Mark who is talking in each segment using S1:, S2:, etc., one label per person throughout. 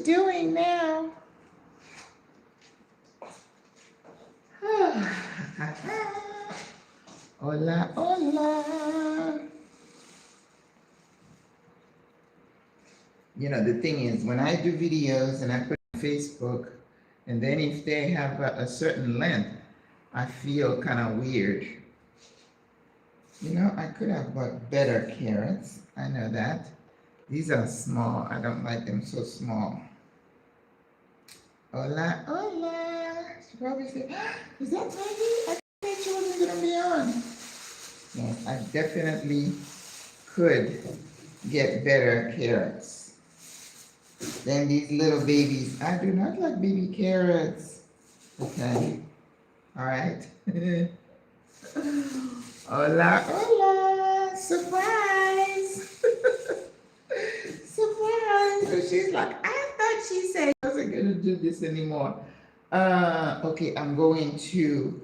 S1: doing now? Hola, hola. You know, the thing is, when I do videos and I put on Facebook, and then if they have a certain length, I feel kind of weird. You know, I could have bought better carrots. I know that. These are small. I don't like them so small. Hola, hola. She probably said, is that Maggie? I thought she wasn't going to be on. Yes, I definitely could get better carrots than these little babies. I do not like baby carrots. Okay. All right. Hola, hola. Surprise. Surprise. So she's like, I thought she said I wasn't going to do this anymore. Okay, I'm going to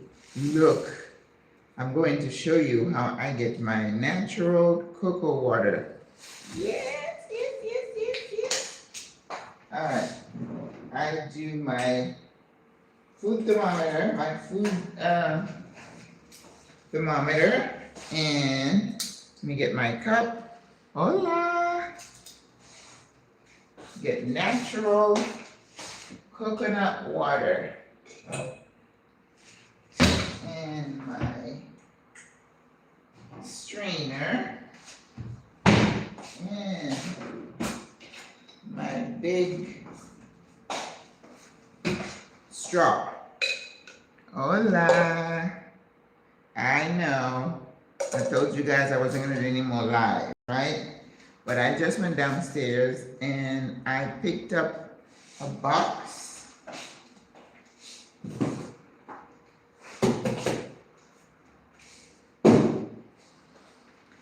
S1: show you how I get my natural cocoa water. Yes, yes, yes, yes, yes. All right, I do my food thermometer, and let me get my cup. Hola. Get natural coconut water. And my strainer. And my big straw. Hola. I know. I told you guys I wasn't going to do any more live, right? But I just went downstairs and I picked up a box.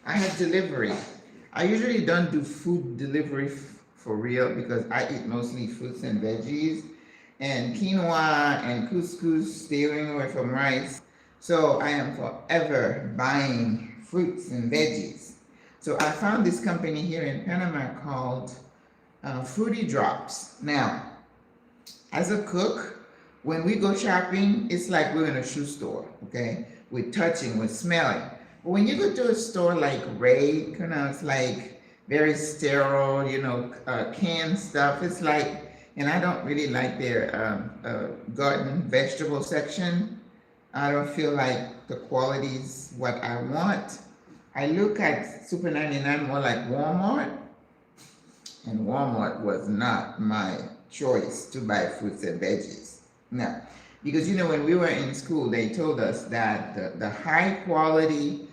S1: I had delivery. I usually don't do food delivery for real because I eat mostly fruits and veggies and quinoa and couscous, staying away from rice. So I am forever buying fruits and veggies. So I found this company here in Panama called Fruity Drops. Now, as a cook, when we go shopping, it's like we're in a shoe store, okay? We're touching, we're smelling. But when you go to a store like Ray, you know, it's like very sterile, you know, canned stuff. It's like, and I don't really like their garden vegetable section. I don't feel like the quality is what I want. I look at Super 99 more like Walmart, and Walmart was not my choice to buy fruits and veggies. No, because you know when we were in school, they told us that the high quality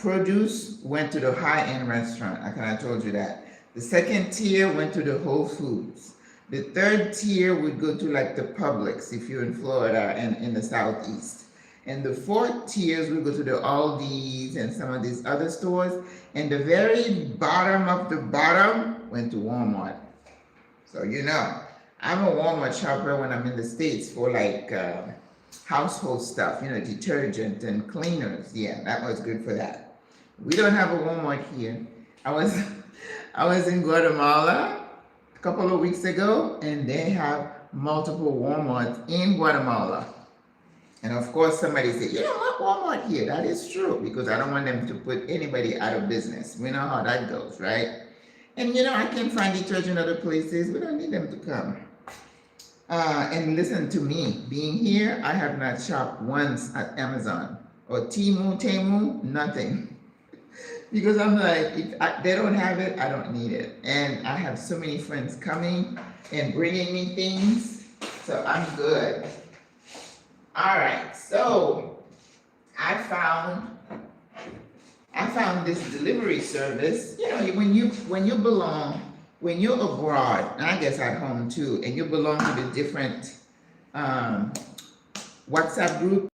S1: produce went to the high-end restaurant. I kind of told you that. The second tier went to the Whole Foods. The third tier would go to like the Publix if you're in Florida and in the Southeast. And the fourth tiers would go to the Aldi's and some of these other stores. And the very bottom of the bottom went to Walmart. So you know, I'm a Walmart shopper when I'm in the States for like household stuff, you know, detergent and cleaners. Yeah, that was good for that. We don't have a Walmart here. I was in Guatemala a couple of weeks ago, and they have multiple Walmarts in Guatemala. And of course, somebody said, you don't want Walmart here. That is true, because I don't want them to put anybody out of business. We know how that goes, right? And you know, I can find detergent other places. We don't need them to come. And listen to me, being here, I have not shopped once at Amazon or Temu, nothing. Because I'm like, if they don't have it, I don't need it. And I have so many friends coming and bringing me things, so I'm good. All right, so I found this delivery service. You know, when you're abroad, and I guess at home too, and you belong to the different WhatsApp group,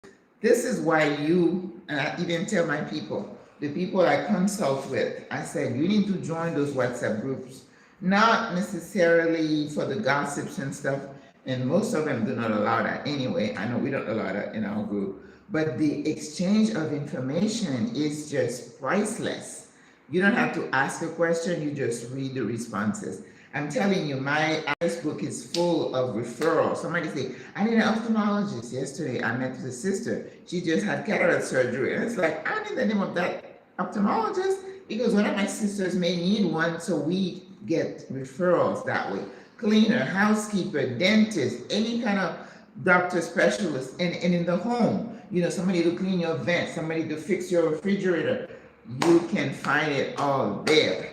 S1: this is why and I even tell my people, the people I consult with, I said, you need to join those WhatsApp groups, not necessarily for the gossips and stuff, and most of them do not allow that anyway. I know we don't allow that in our group, but the exchange of information is just priceless. You don't have to ask a question, you just read the responses. I'm telling you, my Facebook is full of referrals. Somebody say, I need an ophthalmologist. Yesterday, I met with a sister. She just had cataract surgery. And it's like, I need the name of that ophthalmologist because one of my sisters may need one, so we get referrals that way. Cleaner, housekeeper, dentist, any kind of doctor specialist, and in the home, you know, somebody to clean your vent, somebody to fix your refrigerator. You can find it all there.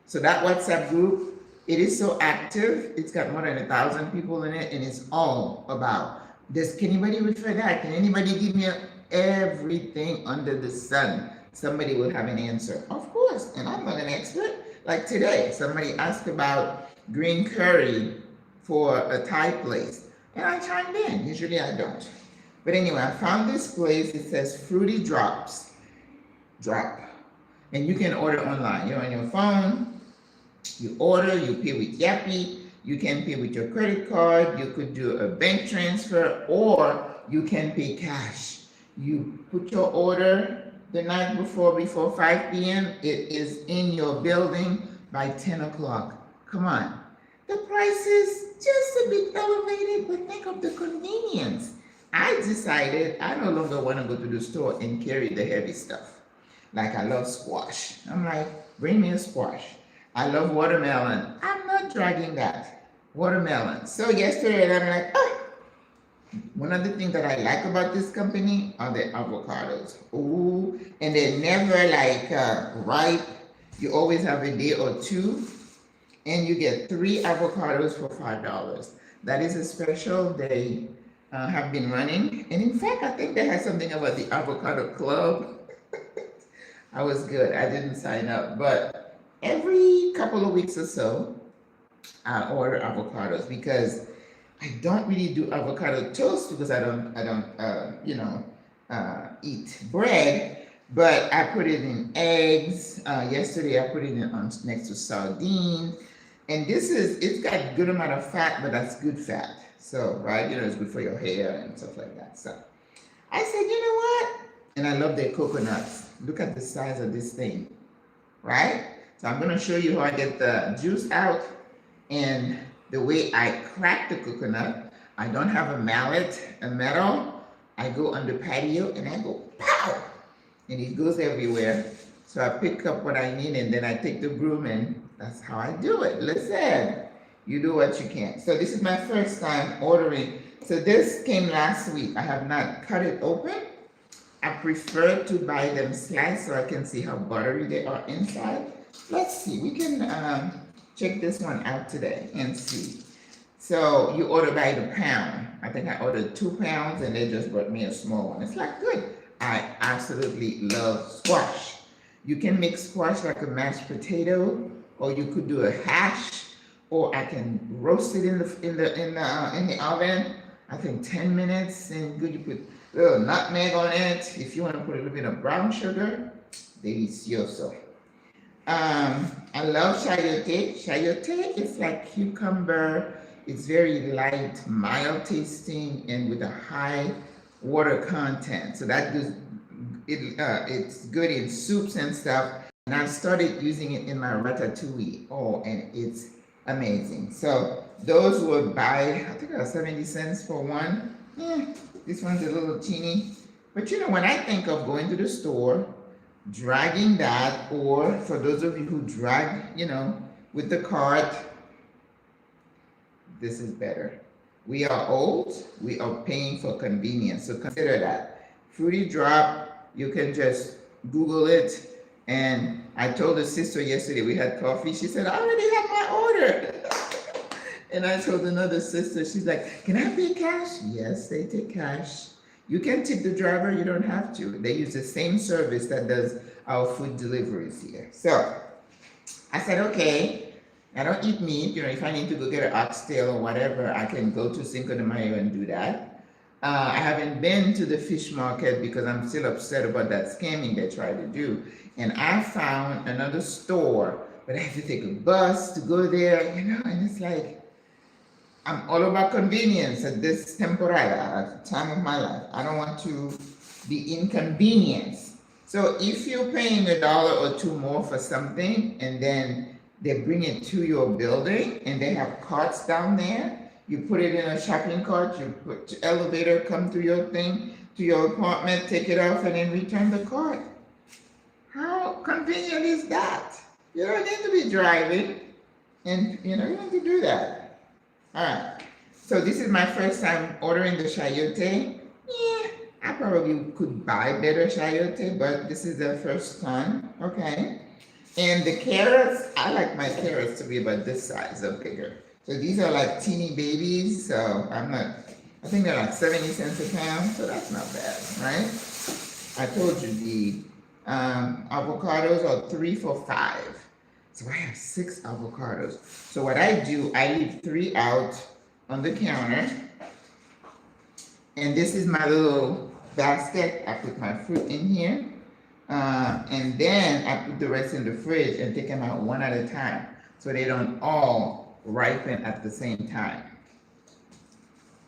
S1: So that WhatsApp group, it is so active. It's got more than 1,000 people in it, and it's all about, can anybody refer that? Can anybody give me everything under the sun? Somebody will have an answer. Of course, and I'm not an expert. Like today, somebody asked about green curry for a Thai place, and I chimed in. Usually I don't. But anyway, I found this place. It says Fruity Drops. Drop. And you can order online. You're on your phone, you order, you pay with Yappy, you can pay with your credit card, you could do a bank transfer, or you can pay cash. You put your order the night before 5 p.m., it is in your building by 10 o'clock. Come on. The price is just a bit elevated, but think of the convenience. I decided I no longer want to go to the store and carry the heavy stuff. Like I love squash. I'm like, bring me a squash. I love watermelon. I'm not dragging that. Watermelon. So yesterday I'm like, one of the things that I like about this company are the avocados. Ooh, and they're never like ripe. You always have a day or two, and you get 3 avocados for $5. That is a special they have been running. And in fact, I think they had something about the avocado club. I was good. I didn't sign up, but every couple of weeks or so, I order avocados because I don't really do avocado toast because I don't eat bread, but I put it in eggs. Yesterday I put it in next to sardines, and it's got a good amount of fat, but that's good fat. So, right, it's good for your hair and stuff like that. So I said, you know what? And I love their coconuts. Look at the size of this thing, right? So I'm gonna show you how I get the juice out and the way I crack the coconut. I don't have a mallet, a metal. I go on the patio and I go pow, and it goes everywhere. So I pick up what I need and then I take the broom, and that's how I do it. Listen, you do what you can. So this is my first time ordering. So this came last week. I have not cut it open. I prefer to buy them sliced so I can see how buttery they are inside. Let's see, we can check this one out today and see. So you order by the pound. I think I ordered 2 pounds and they just brought me a small one. It's like, good. I absolutely love squash. You can make squash like a mashed potato, or you could do a hash, or I can roast it in the oven. I think 10 minutes, and good. You put a little nutmeg on it. If you want to put a little bit of brown sugar, delicioso. I love chayote. Chayote is like cucumber. It's very light, mild tasting, and with a high water content. So that does it. It's good in soups and stuff. And I've started using it in my ratatouille. Oh, and it's amazing. So those would buy, I think it was 70 cents for one. This one's a little teeny. But when I think of going to the store, dragging that, or for those of you who drag, with the cart, this is better. We are old, we are paying for convenience. So consider that. Fruity Drop, you can just Google it. And I told a sister yesterday, we had coffee. She said, I already have my order. And I told another sister, she's like, can I pay cash? Yes, they take cash. You can tip the driver, you don't have to. They use the same service that does our food deliveries here. So I said, okay, I don't eat meat. If I need to go get an oxtail or whatever, I can go to Cinco de Mayo and do that. I haven't been to the fish market because I'm still upset about that scamming they tried to do. And I found another store, but I have to take a bus to go there, and it's like, I'm all about convenience at this temporada, at the time of my life. I don't want to be inconvenienced. So if you're paying $1 or $2 more for something, and then They bring it to your building, and they have carts down there. You put it in a shopping cart, you put the elevator, come to your thing, to your apartment, take it off, and then return the cart. How convenient is that? You don't need to be driving, and you don't need to do that. All right. So this is my first time ordering the chayote. Yeah, I probably could buy better chayote, but this is the first time. Okay. And the carrots, I like my carrots to be about this size or bigger. So these are like teeny babies. So I think they're like 70 cents a pound. So that's not bad, right? I told you the avocados are 3 for $5. So I have 6 avocados. So what I do, I leave 3 out on the counter. And this is my little basket. I put my fruit in here. And then I put the rest in the fridge and take them out one at a time so they don't all ripen at the same time.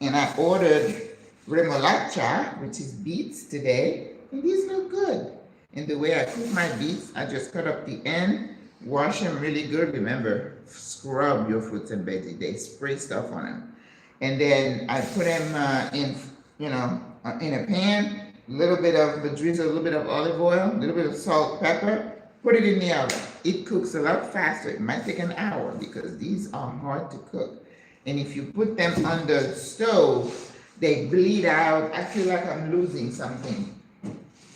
S1: And I ordered remolacha, which is beets today, and these look good. And the way I cook my beets, I just cut up the end, wash them really good. Remember, scrub your fruits and veggies. They spray stuff on them. And then I put them in a pan. Little bit of the drizzle, a little bit of olive oil, a little bit of salt, pepper, put it in the oven. It cooks a lot faster. It might take an hour because these are hard to cook. And if you put them on the stove, they bleed out. I feel like I'm losing something.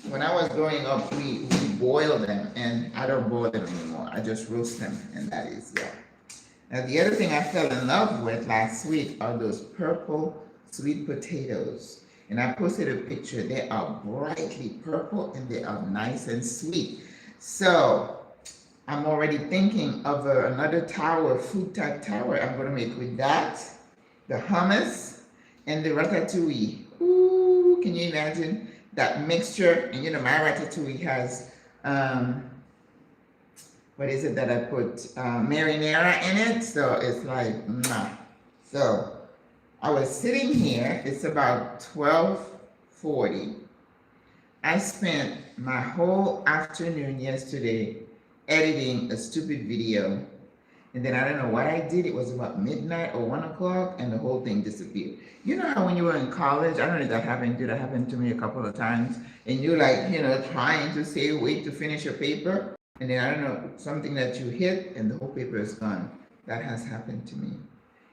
S1: When I was growing up, we boiled them, and I don't boil them anymore. I just roast them, and that is, yeah. Now, the other thing I fell in love with last week are those purple sweet potatoes. And I posted a picture. They are brightly purple and they are nice and sweet. So I'm already thinking of another tower, food type tower I'm going to make with that, the hummus, and the ratatouille. Ooh, can you imagine that mixture? And my ratatouille has, what is it that I put? Marinara in it. So it's like, mwah. So I was sitting here, it's about 12:40. I spent my whole afternoon yesterday editing a stupid video. And then I don't know what I did. It was about midnight or 1 o'clock and the whole thing disappeared. You know how when you were in college, I don't know if that happened to you, that happened to me a couple of times. And you're like, trying to say, wait to finish your paper. And then I don't know, something that you hit and the whole paper is gone. That has happened to me.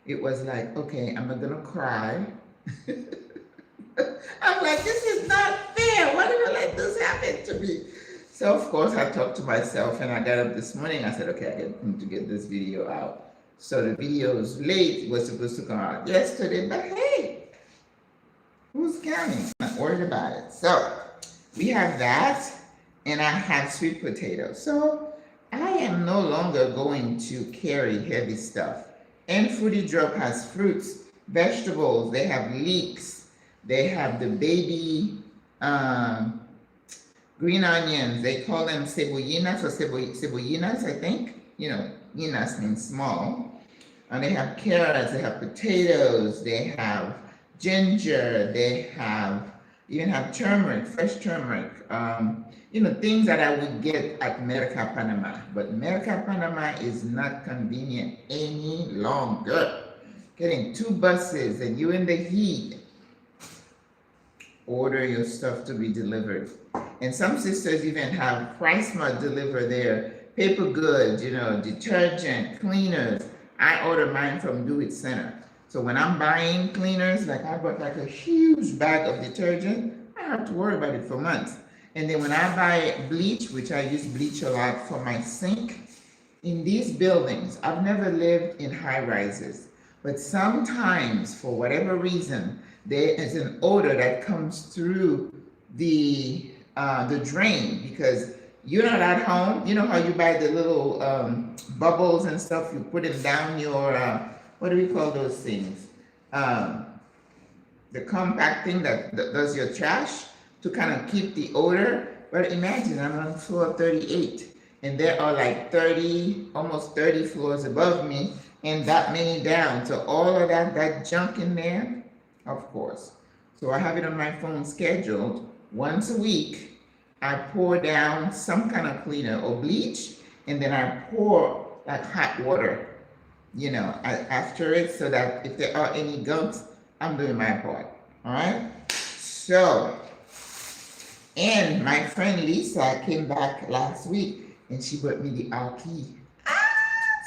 S1: It was like, okay, I'm not gonna cry. I'm like, this is not fair. Why did I let this happen to me? So of course I talked to myself and I got up this morning. I said, okay, I need to get this video out. So the video is late. It was supposed to come out yesterday, but hey, who's counting? I'm not worried about it. So we have that, and I have sweet potatoes. So I am no longer going to carry heavy stuff. And Fruity Drop has fruits, vegetables, they have leeks, they have the baby green onions, they call them cebollinas or cebollinas, I think. Inas means small. And they have carrots, they have potatoes, they have ginger, they even have turmeric, fresh turmeric. Things that I would get at Merca Panama. But Merca Panama is not convenient any longer. Getting 2 buses and you in the heat. Order your stuff to be delivered. And some sisters even have PriceSmart deliver their paper goods, detergent, cleaners. I order mine from Do It Center. So when I'm buying cleaners, like I bought like a huge bag of detergent, I don't have to worry about it for months. And then when I buy bleach, which I use bleach a lot for my sink, in these buildings, I've never lived in high rises, but sometimes for whatever reason, there is an odor that comes through the drain because you're not at home. You know how you buy the little bubbles and stuff, you put them down your, what do we call those things? The compact thing that does your trash to kind of keep the odor. But imagine I'm on floor 38 and there are like almost 30 floors above me and that many down. So all of that junk in there, of course. So I have it on my phone scheduled. Once a week, I pour down some kind of cleaner or bleach, and then I pour like hot water, you know, after it, so that if there are any gumps, I'm doing my part. All right. So, and my friend Lisa came back last week and she brought me the alki.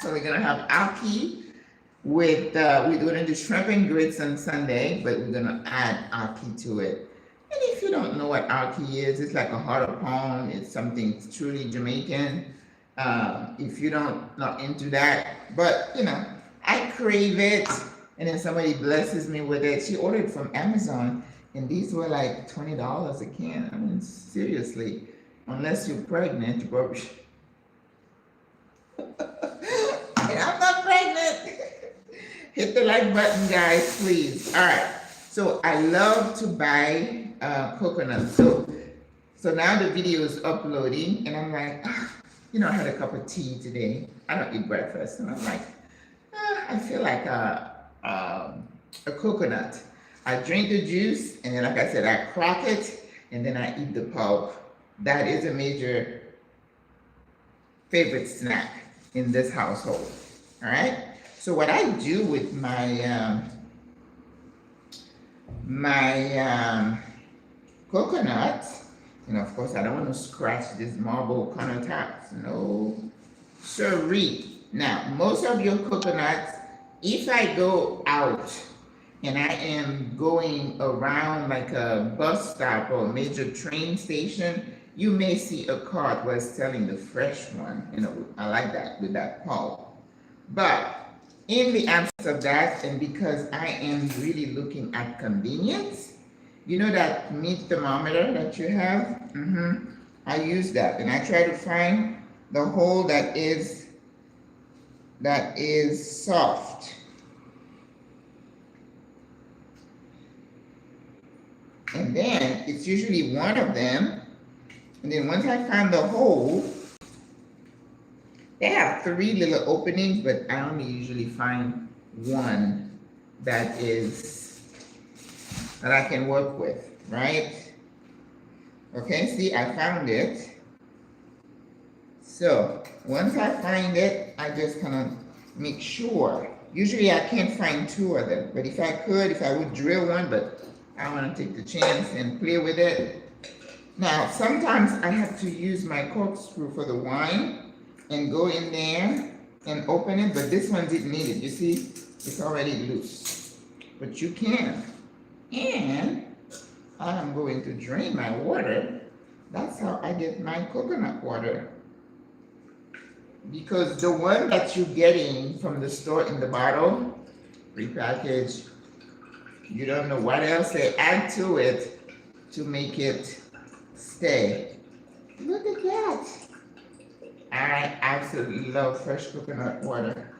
S1: So we're gonna have alki with we're gonna do shrimp and grits on Sunday, but we're gonna add alki to it. And if you don't know what alki is, it's like a heart of palm. It's something truly Jamaican. If you don't not into that, but you know, I crave it, and then somebody blesses me with it. She ordered from Amazon, and these were like $20 a can. I mean, seriously, unless you're pregnant, you probably. I'm not pregnant. Hit the like button, guys, please. All right. So I love to buy coconut. So now the video is uploading, and I'm like, you know, I had a cup of tea today. I don't eat breakfast, and I'm like, I feel like a coconut. I drink the juice, and then, like I said, I crack it, and then I eat the pulp. That is a major favorite snack in this household. All right. So what I do with my coconut, and of course I don't want to scratch this marble countertops. No, siree. Now, most of your coconuts, if I go out and I am going around like a bus stop or a major train station, you may see a cart where it's selling the fresh one. You know, I like that with that pulp. But in the absence of that, and because I am really looking at convenience, you know that meat thermometer that you have? I use that, and I try to find the hole that is soft. And then it's usually one of them. And then once I find the hole, they have 3 little openings, but I only usually find one that I can work with, right? Okay, see, I found it. So once I find it, I just kind of make sure. Usually I can't find 2 of them, but if I could, if I would drill one, but I want to take the chance and play with it. Now, sometimes I have to use my corkscrew for the wine and go in there and open it, but this one didn't need it. You see, it's already loose, but you can. And I'm going to drain my water. That's how I get my coconut water. Because the one that you're getting from the store in the bottle, prepackaged, you don't know what else they add to it to make it stay. Look at that. I absolutely love fresh coconut water.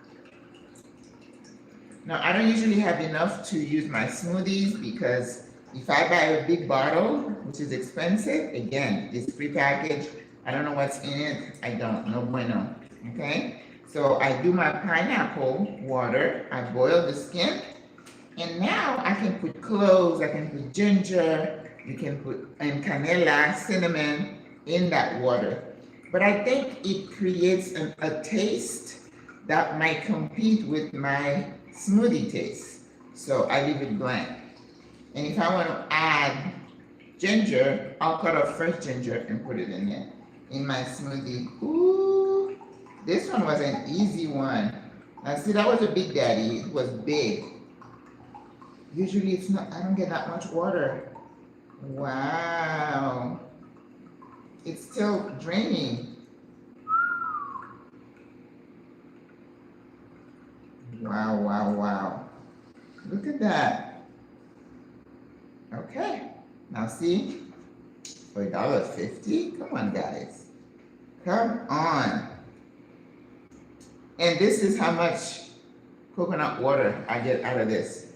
S1: Now, I don't usually have enough to use my smoothies because if I buy a big bottle, which is expensive, again, it's prepackaged. I don't know what's in it. I don't know. Bueno. Okay? So I do my pineapple water. I boil the skin. And now I can put cloves, I can put ginger, you can put and canela, cinnamon in that water. But I think it creates a taste that might compete with my smoothie taste. So I leave it blank. And if I want to add ginger, I'll cut off fresh ginger and put it in there. In my smoothie. Ooh, this one was an easy one. Now see, that was a big daddy. It was big. Usually it's not, I don't get that much water. Wow. It's still draining. Wow, wow, wow. Look at that. Okay. Now see, for $1.50, come on guys. Come on. And this is how much coconut water I get out of this.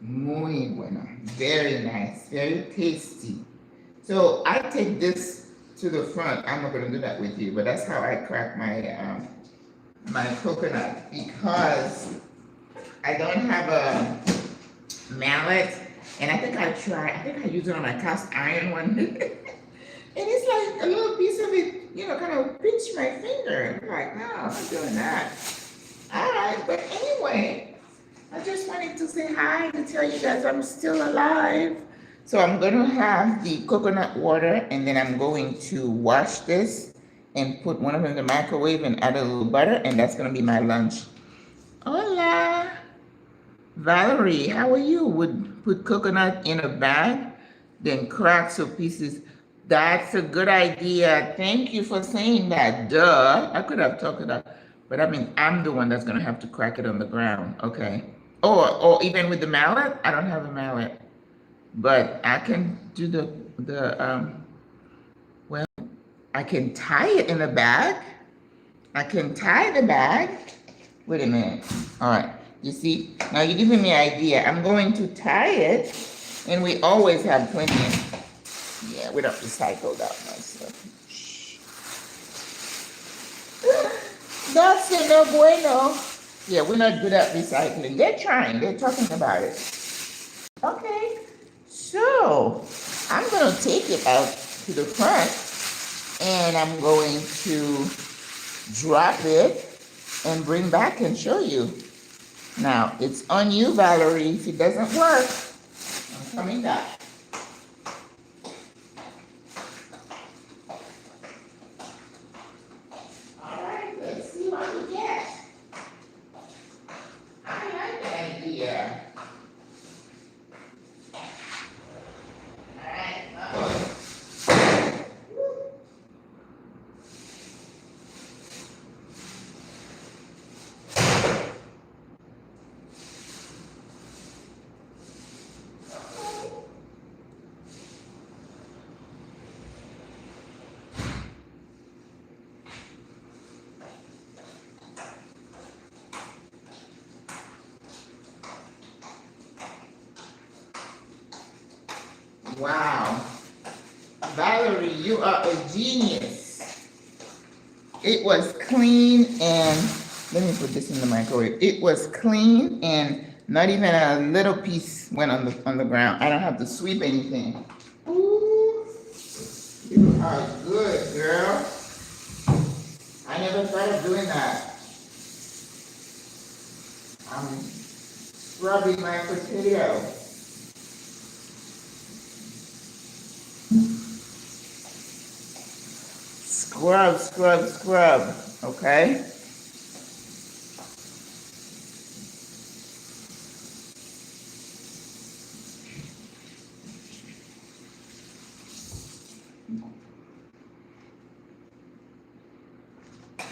S1: Muy bueno. Very nice. Very tasty. So I take this to the front. I'm not going to do that with you, but that's how I crack my my coconut, because I don't have a mallet And I think I used it on my cast iron one. And it's like a little piece of it, kind of pinched my finger. I'm like, no, I'm not doing that. All right, but anyway, I just wanted to say hi to tell you guys I'm still alive. So I'm going to have the coconut water, and then I'm going to wash this and put one of them in the microwave and add a little butter, and that's going to be my lunch. Hola. Valerie, how are you? Would put coconut in a bag, then crack some pieces. That's a good idea. Thank you for saying that. Duh. I could have talked it up. But I mean, I'm the one that's going to have to crack it on the ground. Okay. Or even with the mallet. I don't have a mallet. But I can do well, I can tie it in a bag. I can tie the bag. Wait a minute. All right. You see? Now you're giving me an idea. I'm going to tie it, and we always have plenty. Yeah, we don't recycle that much stuff. That's no bueno. Yeah, we're not good at recycling. They're trying. They're talking about it. Okay. So, I'm going to take it out to the front, and I'm going to drop it and bring back and show you. Now, it's on you, Valerie. If it doesn't work, I'm coming back. All right, let's see what we get. I like that idea. All right, wow. Valerie, you are a genius. It was clean, and let me put this in the microwave. It was clean, and not even a little piece went on the ground. I don't have to sweep anything. Ooh, you are good, girl. I never thought of doing that. I'm scrubbing my potato. Scrub, scrub, scrub, okay?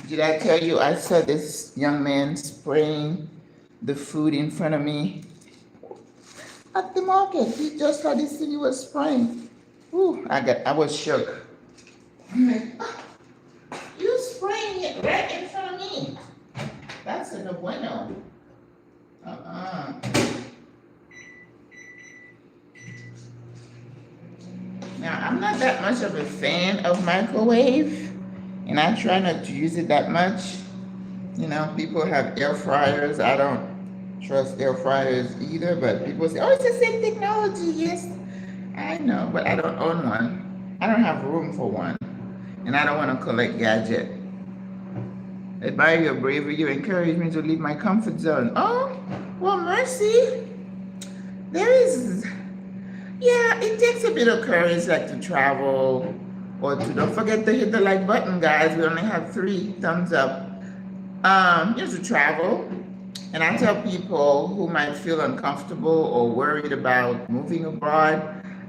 S1: Did I tell you I saw this young man spraying the food in front of me at the market? He just saw this thing he was spraying. Ooh, I was shook. I'm like, oh, you spraying it right in front of me. That's a no bueno. Now, I'm not that much of a fan of microwave, and I try not to use it that much. People have air fryers. I don't trust air fryers either, but people say, oh, it's the same technology. Yes, I know, but I don't own one. I don't have room for one, and I don't want to collect gadget. Admire your bravery. You encourage me to leave my comfort zone. Oh, well, mercy. Yeah, it takes a bit of courage, like to travel, or to, don't forget to hit the like button, guys. We only have 3 thumbs up. You have to travel. And I tell people who might feel uncomfortable or worried about moving abroad,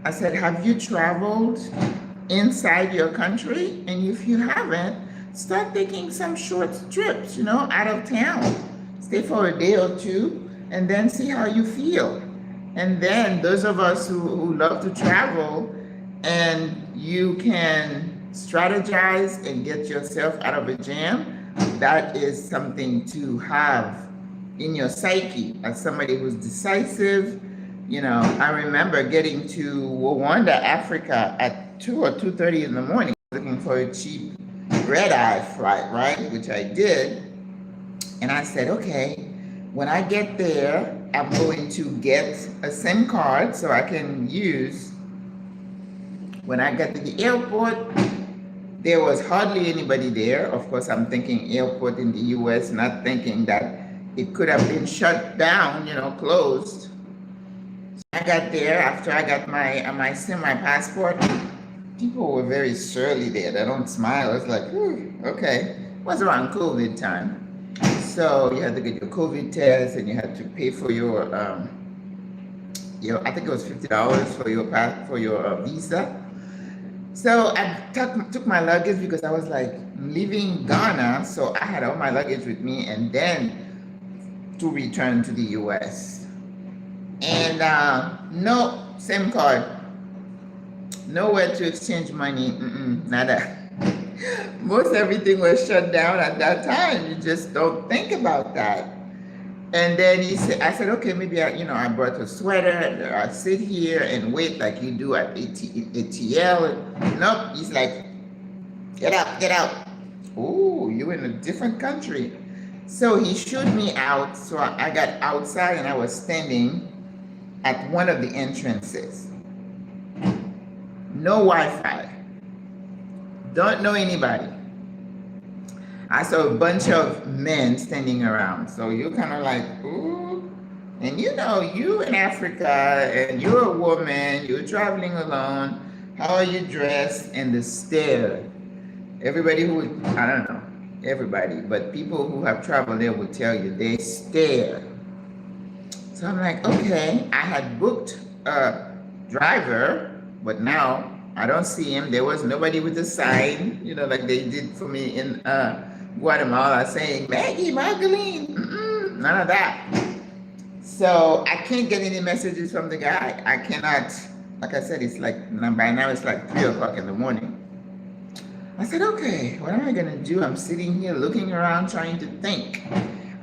S1: I said, have you traveled inside your country? And if you haven't, start taking some short trips, out of town. Stay for a day or 2, and then see how you feel. And then those of us who love to travel, and you can strategize and get yourself out of a jam, that is something to have in your psyche as somebody who's decisive. I remember getting to Rwanda, Africa at 2 or 2:30 in the morning, looking for a cheap red-eye flight, right? Which I did. And I said, okay, when I get there, I'm going to get a SIM card so I can use when I get to the airport. There was hardly anybody there. Of course, I'm thinking airport in the US, not thinking that it could have been shut down, closed. So I got there after I got my SIM, my passport. People were very surly there. They don't smile. It's like, okay. It was around COVID time. So you had to get your COVID test and you had to pay for your I think it was $50 for your visa. So I took my luggage because I was like leaving Ghana, so I had all my luggage with me, and then to return to the US. And no SIM card, nowhere to exchange money, nada. Most everything was shut down at that time. You just don't think about that. And then I said, okay, maybe I brought a sweater. I sit here and wait like you do at ATL. Nope. He's like, get out. Oh, you're in a different country. So he shooed me out. So I got outside and I was standing at one of the entrances. No Wi-Fi. Don't know anybody. I saw a bunch of men standing around. So you're kind of like, ooh. And you in Africa and you're a woman, you're traveling alone. How are you dressed? And the stare. Everybody I don't know, everybody, but people who have traveled there will tell you they stare. So I'm like, okay, I had booked a driver, but now I don't see him. There was nobody with a sign, like they did for me in Guatemala saying, Maggie, Magdalene, none of that. So I can't get any messages from the guy. I cannot, like I said, it's like, by now it's like 3 o'clock in the morning. I said, okay, what am I gonna do? I'm sitting here looking around trying to think.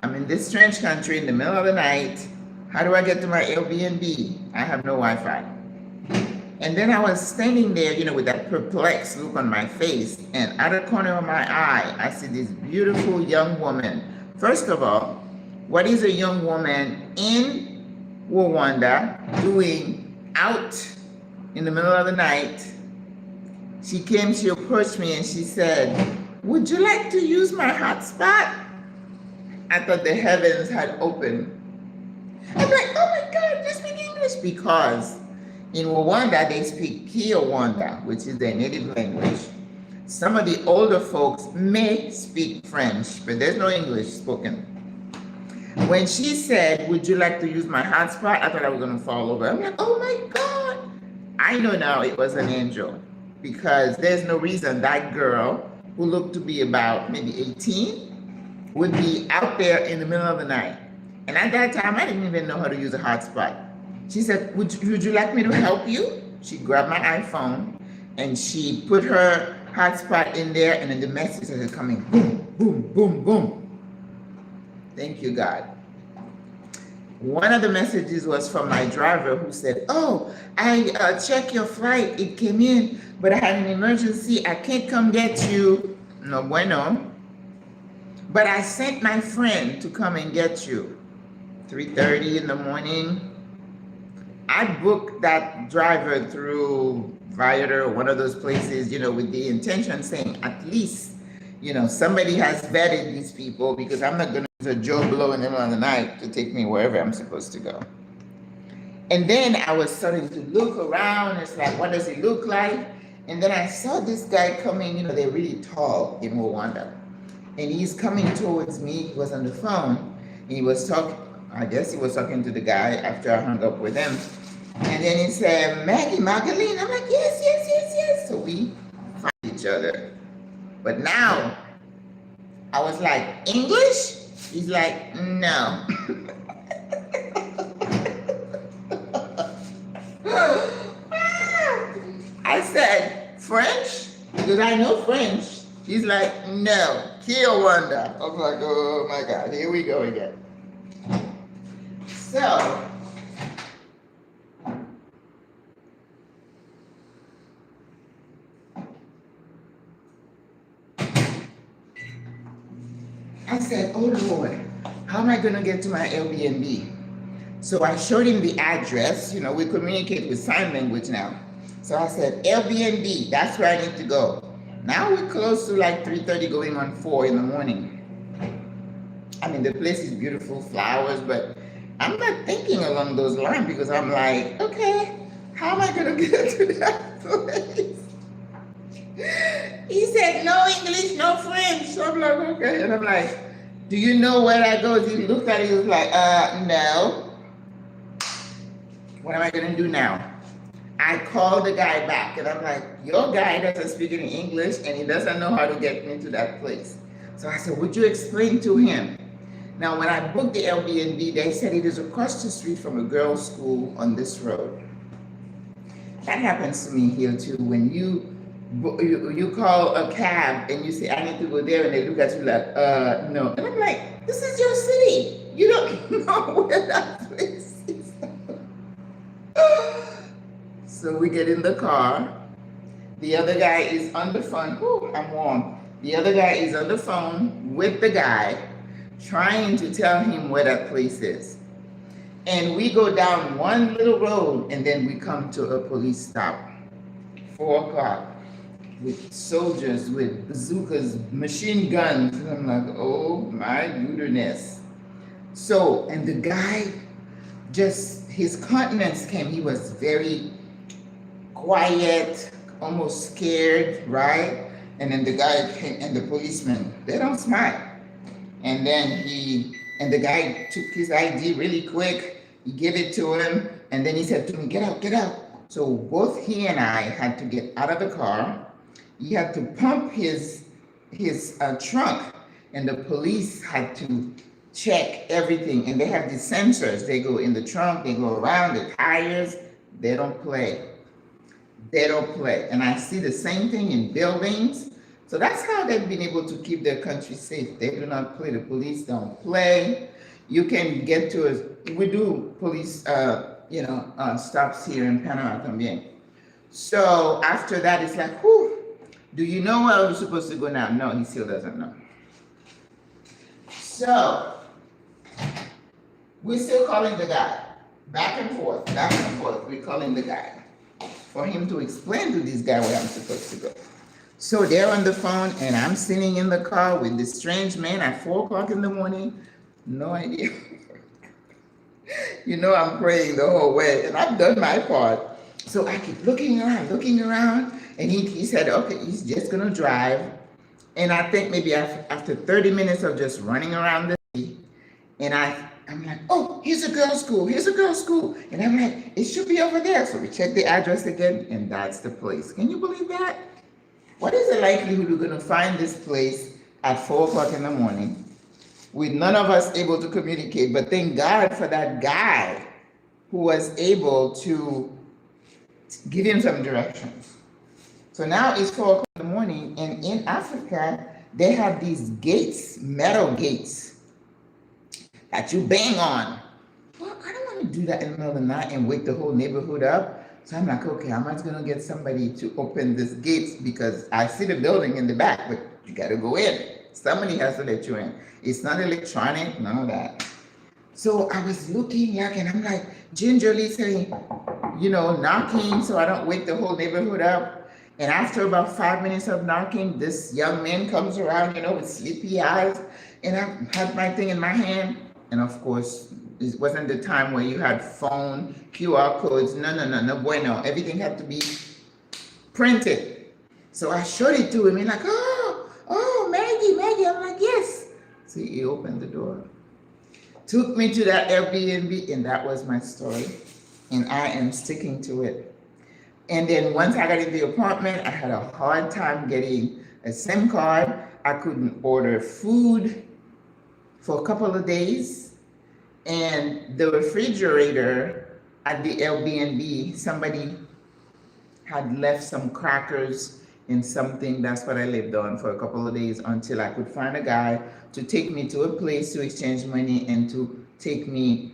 S1: I'm in this strange country in the middle of the night. How do I get to my Airbnb? I have no Wi-Fi. And then I was standing there, with that perplexed look on my face, and out of the corner of my eye, I see this beautiful young woman. First of all, what is a young woman in Rwanda doing out in the middle of the night? She approached me and she said, would you like to use my hotspot? I thought the heavens had opened. I'm like, oh my God, you speak English? Because in Rwanda, they speak Kinyarwanda, which is their native language. Some of the older folks may speak French, but there's no English spoken. When she said, would you like to use my hotspot? I thought I was going to fall over. I'm like, oh my God. I know now it was an angel, because there's no reason that girl, who looked to be about maybe 18, would be out there in the middle of the night. And at that time, I didn't even know how to use a hotspot. She said, would you like me to help you? She grabbed my iPhone and she put her hotspot in there, and then the messages are coming, boom, boom, boom, boom. Thank you, God. One of the messages was from my driver who said, oh, I checked your flight, it came in, but I had an emergency, I can't come get you. No bueno. But I sent my friend to come and get you. 3:30 in the morning. I booked that driver through Viator, one of those places, with the intention saying, at least, somebody has vetted these people, because I'm not going to use a Joe Blow in the middle of the night to take me wherever I'm supposed to go. And then I was starting to look around. It's like, what does he look like? And then I saw this guy coming, they're really tall in Rwanda. And he's coming towards me. He was on the phone. And he was talking, I guess he was talking to the guy after I hung up with him. And then he said, Maggie, Magdalene. I'm like, yes. So we find each other. But now, I was like, English? He's like, no. I said, French? Because I know French. He's like, no, Kinyarwanda. I was like, oh my God, here we go again. So, I said, oh Lord, how am I going to get to my Airbnb? So I showed him the address. You know, we communicate with sign language now. So I said, Airbnb, that's where I need to go. Now we're close to like 3:30 going on 4 in the morning. I mean, the place is beautiful, flowers, but I'm not thinking along those lines because I'm like, okay, how am I going to get to that place? He said, no English, no French. So I'm like, okay. And I'm like, do you know where that goes? He looked at it, he was like, no. What am I going to do now? I called the guy back and I'm like, your guy doesn't speak any English and he doesn't know how to get me to that place. So I said, would you explain to him? Now, when I booked the Airbnb, they said it is across the street from a girls' school on this road. That happens to me here too. When you call a cab and you say, I need to go there, and they look at you like, no. And I'm like, this is your city. You don't know where that place is. So we get in the car. The other guy is on the phone. Ooh, I'm warm. The other guy is on the phone with the guy, trying to tell him where that place is. And we go down one little road and then we come to a police stop. 4 o'clock with soldiers with bazookas, machine guns. And I'm like, oh my goodness. So, and the guy just, his countenance came, he was very quiet, almost scared, right? And then the guy came, and the policeman, they don't smile. And then the guy took his ID really quick. He gave it to him. And then he said to me, get out, get out. So both he and I had to get out of the car. He had to pump his trunk. And the police had to check everything. And they have these sensors. They go in the trunk, they go around the tires. They don't play. They don't play. And I see the same thing in buildings. So that's how they've been able to keep their country safe. They do not play. The police don't play. You can get to us. We do police, stops here in Panama también. So after that, it's like, whew, do you know where we're supposed to go now? No, he still doesn't know. So we're still calling the guy. Back and forth, we're calling the guy for him to explain to this guy where I'm supposed to go. So they're on the phone and I'm sitting in the car with this strange man at 4 o'clock in the morning. No idea. You know, I'm praying the whole way and I've done my part. So I keep looking around, and he said, okay, he's just gonna drive. And I think maybe after 30 minutes of just running around the city, and I'm like, oh, here's a girls' school. And I'm like, it should be over there. So we check the address again, and that's the place. Can you believe that? What is the likelihood we're gonna find this place at 4 o'clock in the morning with none of us able to communicate? But thank God for that guy who was able to give him some directions. So now it's 4 o'clock in the morning, and in Africa, they have these gates, metal gates, that you bang on. Well, I don't want to do that in the middle of the night and wake the whole neighborhood up. So I'm like, okay, I'm not gonna get somebody to open this gates because I see the building in the back, but you gotta go in. Somebody has to let you in. It's not electronic, none of that. So I was looking like, and I'm like gingerly saying, knocking so I don't wake the whole neighborhood up. And after about 5 minutes of knocking, this young man comes around, with sleepy eyes, and I had my thing in my hand. And of course, it wasn't the time where you had phone, QR codes, no bueno. Everything had to be printed. So I showed it to him, and like, oh, Maggie. I'm like, yes. So he opened the door, took me to that Airbnb, and that was my story. And I am sticking to it. And then once I got in the apartment, I had a hard time getting a SIM card. I couldn't order food for a couple of days. And the refrigerator at the Airbnb, somebody had left some crackers in something. That's what I lived on for a couple of days until I could find a guy to take me to a place to exchange money and to take me.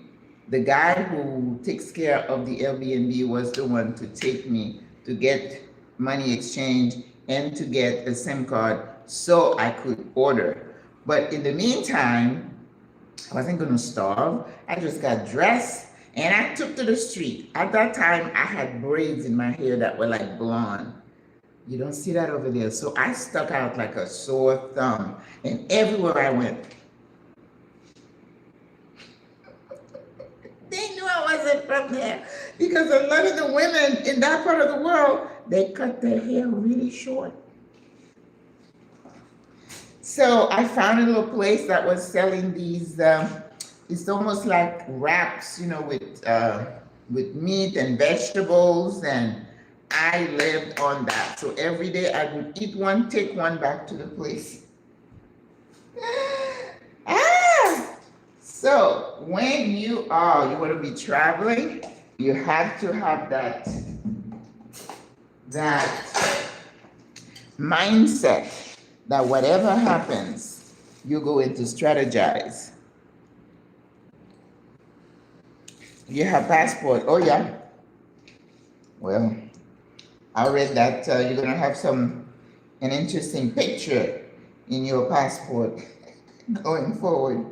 S1: The guy who takes care of the Airbnb was the one to take me to get money exchange and to get a SIM card so I could order. But in the meantime, I wasn't gonna starve. I just got dressed And I took to the street. At that time, I had braids in my hair that were like blonde. You don't see that over there. So I stuck out like a sore thumb. And everywhere I went, they knew I wasn't from there. Because a lot of the women in that part of the world, they cut their hair really short. So I found a little place that was selling these, it's almost like wraps, you know, with meat and vegetables, and I lived on that. So every day I would eat one, take one back to the place. So when you want to be traveling, you have to have that mindset that whatever happens, you go into strategize. You have passport. Oh yeah. Well, I read that you're gonna have an interesting picture in your passport going forward.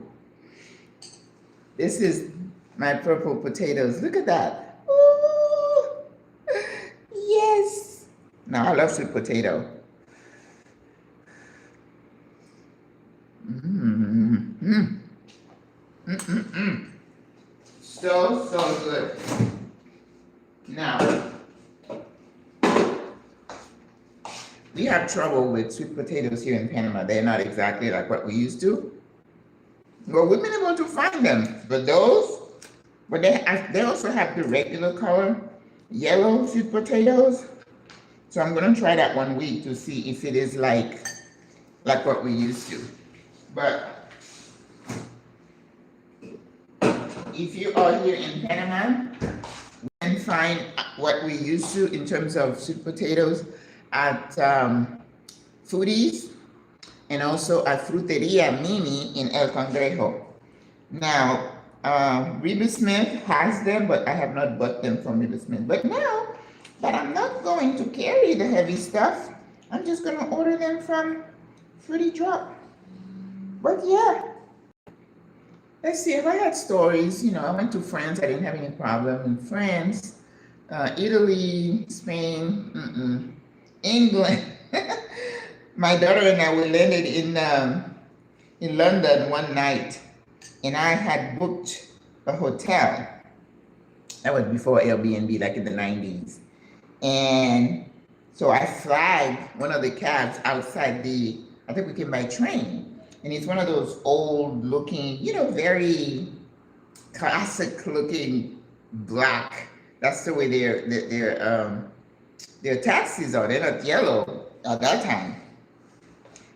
S1: This is my purple potatoes. Look at that. Ooh, yes. Now I love sweet potato. So good. Now, we have trouble with sweet potatoes here in Panama. They're not exactly like what we used to. Well, we've been able to find them, but they also have the regular color, yellow sweet potatoes. So I'm gonna try that one week to see if it is like what we used to. But if you are here in Panama, we can find what we used to in terms of sweet potatoes at Foodies and also at Fruteria Mini in El Cangrejo. Now, Reba Smith has them, but I have not bought them from Reba Smith. But now that I'm not going to carry the heavy stuff, I'm just going to order them from Fruity Drop. But yeah, let's see, if I had stories, you know, I went to France, I didn't have any problem in France, Italy, Spain, England. My daughter and I, we landed in London one night, and I had booked a hotel. That was before Airbnb, like in the 90s. And so I flagged one of the cabs outside I think we came by train. And it's one of those old looking, you know, very classic looking black. That's the way their taxis are. They're not yellow at that time.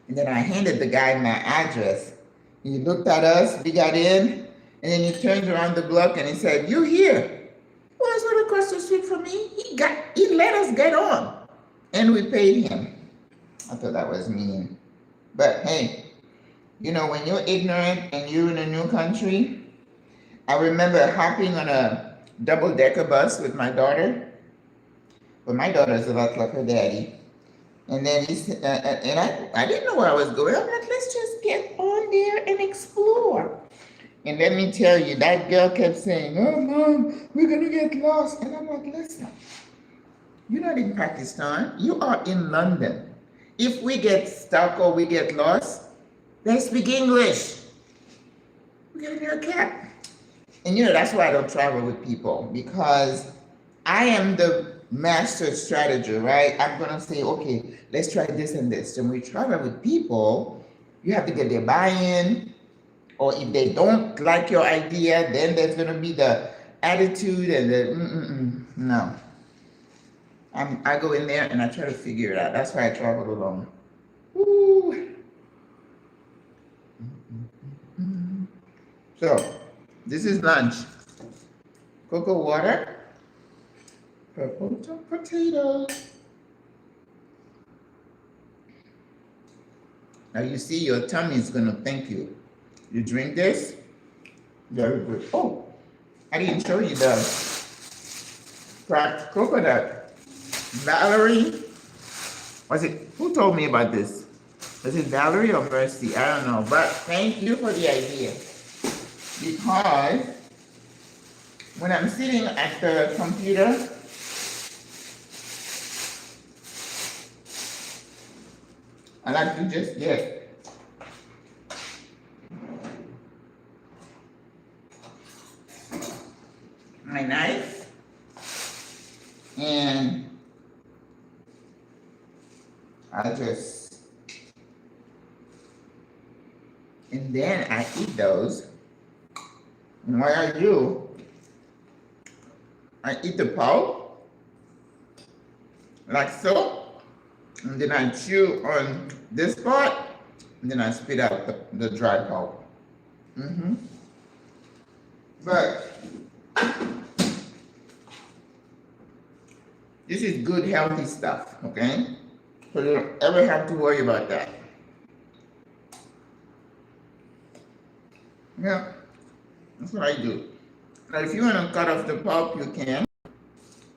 S1: And then I handed the guy my address. He looked at us, we got in, and then he turned around the block and he said, "You here?" Well, that's right across the street from me. He let us get on, and we paid him. I thought that was mean. But hey, you know, when you're ignorant and you're in a new country, I remember hopping on a double-decker bus with my daughter. But my daughter is a lot like her daddy. And then I didn't know where I was going. I'm like, let's just get on there and explore. And let me tell you, that girl kept saying, "Oh, Mom, we're going to get lost." And I'm like, listen, you're not in Pakistan. You are in London. If we get stuck or we get lost, they speak English. We got to get a cab. And you know, that's why I don't travel with people, because I am the master strategy, right? I'm going to say, okay, let's try this and this. And when we travel with people, you have to get their buy-in, or if they don't like your idea, then there's going to be the attitude and the no. I go in there and I try to figure it out. That's why I travel alone. Woo. So, this is lunch. Cocoa water. Purple potatoes. Now you see, your tummy is gonna thank you. You drink this, very good. Oh, I didn't show you the cracked coconut. Valerie, who told me about this? Was it Valerie or Mercy? I don't know, but thank you for the idea. Because when I'm sitting at the computer, I like to just get my knife and and then I eat those. And what I do, I eat the pulp, like so, and then I chew on this part, and then I spit out the dry pulp. But this is good, healthy stuff, okay? So you don't ever have to worry about that. Yeah, that's what I do. Now, if you want to cut off the pulp, you can.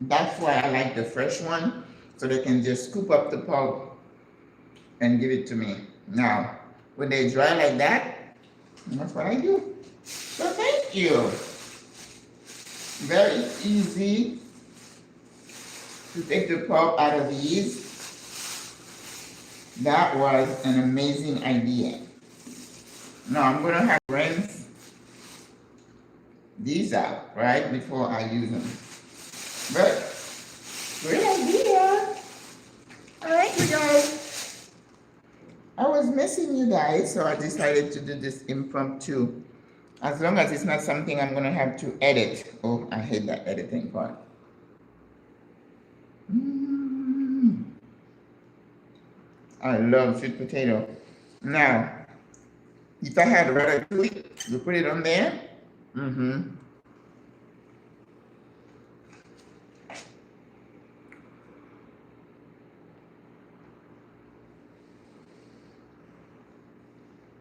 S1: That's why I like the fresh one, so they can just scoop up the pulp and give it to me. Now, when they dry like that, that's what I do. So thank you. Very easy to take the pulp out of these. That was an amazing idea. Now I'm going to have to rinse these out, right, before I use them. But, great idea. All right, you guys. I was missing you guys, so I decided to do this impromptu. As long as it's not something I'm going to have to edit. Oh, I hate that editing part. I love sweet potato. Now, if I had ratatouille, you put it on there.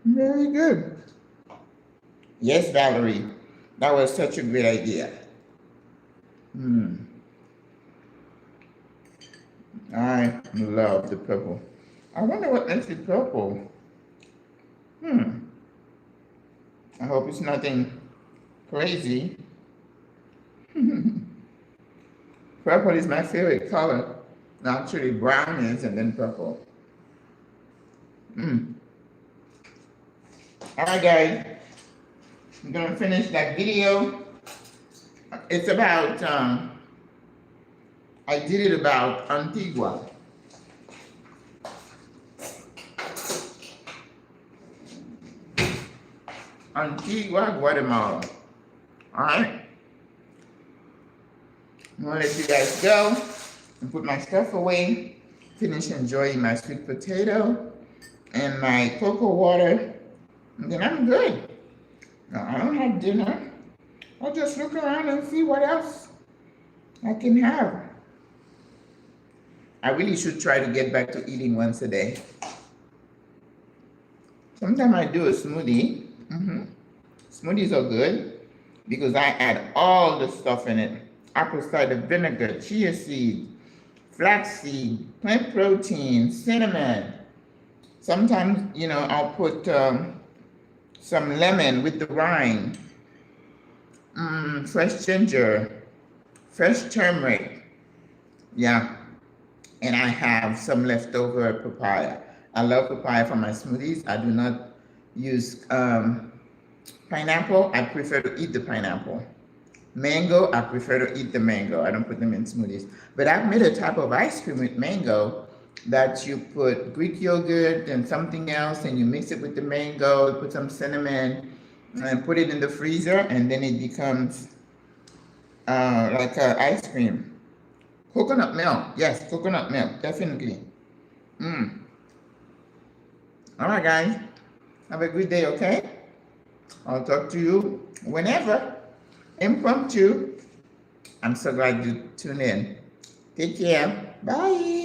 S1: Very good. Yes, Valerie, that was such a great idea. I love the purple. I wonder what makes it purple. I hope it's nothing crazy. Purple is my favorite color. Actually, brown is, and then purple. All right, guys. I'm gonna finish that video. It's about, I did it about Antigua. Antigua, Guatemala. All right. I'm gonna let you guys go and put my stuff away, finish enjoying my sweet potato and my cocoa water, and then I'm good. Now, I don't have dinner. I'll just look around and see what else I can have. I really should try to get back to eating once a day. Sometimes I do a smoothie. Smoothies are good because I add all the stuff in it. Apple cider vinegar, chia seed, flaxseed, plant protein, cinnamon. Sometimes, you know, I'll put some lemon with the rind, fresh ginger, fresh turmeric. Yeah, and I have some leftover papaya. I love papaya for my smoothies. I do not use pineapple. I prefer to eat the pineapple. Mango, I prefer to eat the mango. I don't put them in smoothies. But I've made a type of ice cream with mango that you put Greek yogurt and something else, and you mix it with the mango, put some cinnamon, and put it in the freezer, and then it becomes like ice cream. Coconut milk, yes, coconut milk, definitely. All right, guys, have a good day, okay? I'll talk to you whenever. Impromptu. I'm so glad you tuned in. Take care. Bye.